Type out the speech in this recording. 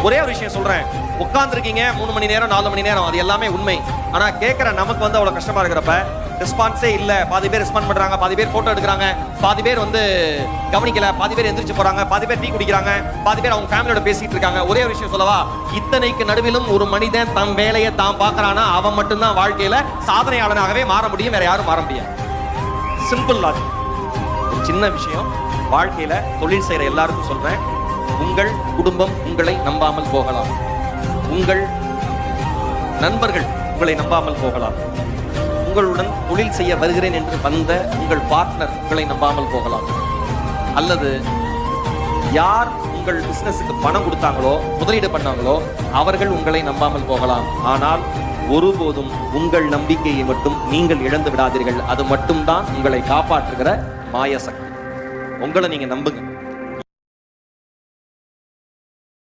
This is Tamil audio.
ஒரே ஒரு விஷயம் சொல்றேன், உட்கார்ந்துருக்கீங்க 3 மணி நேரம் 4 மணி நேரம், அது எல்லாமே உண்மை. ஆனா கேட்கிற நமக்கு வந்து அவ்வளவு கஷ்டமா இருக்கிறப்ப ரெஸ்பான்ஸே இல்ல, பாதி பேர் ரெஸ்பாண்ட் பண்றாங்க, பாதி பேர் போட்டோ எடுக்கிறாங்க, பாதி பேர் வந்து கவனிக்கல, பாதி பேர் எந்திரிச்சு போறாங்க, பாதி பேர் டீ குடிக்கிறாங்க, பாதி பேர் அவங்க ஃபேமிலியோட பேசிட்டு இருக்காங்க. ஒரே ஒரு விஷயம் சொல்லவா, இத்தனைக்கு நடுவிலும் ஒரு மனிதன் தம் வேலையை தான் பார்க்கறானா அவன் மட்டும்தான் வாழ்க்கையில சாதனையாளனாகவே மாற முடியும், வேற யாரும் மாற முடியாது. Simple logic. ஒரு சின்ன விஷயம், வாழ்க்கையில தொழில் செய்யற எல்லாருக்கும் சொல்றேன், உங்கள் குடும்பம் உங்களை நம்பாமல் போகலாம், உங்கள் நண்பர்கள் உங்களை நம்பாமல் போகலாம், உங்களுடன் தொழில் செய்ய வருகிறேன் என்று வந்த உங்கள் பார்ட்னர் உங்களை நம்பாமல் போகலாம், அல்லது யார் உங்கள் பிசினஸுக்கு பணம் கொடுத்தாங்களோ முதலீடு பண்ணாங்களோ அவர்கள் உங்களை நம்பாமல் போகலாம். ஆனால் ஒருபோதும் உங்கள் நம்பிக்கையை மட்டும் நீங்கள் இழந்து விடாதீர்கள். அது மட்டும்தான் உங்களை காப்பாற்றுகிற மாய சக்தி. உங்களை நீங்க நம்புங்க.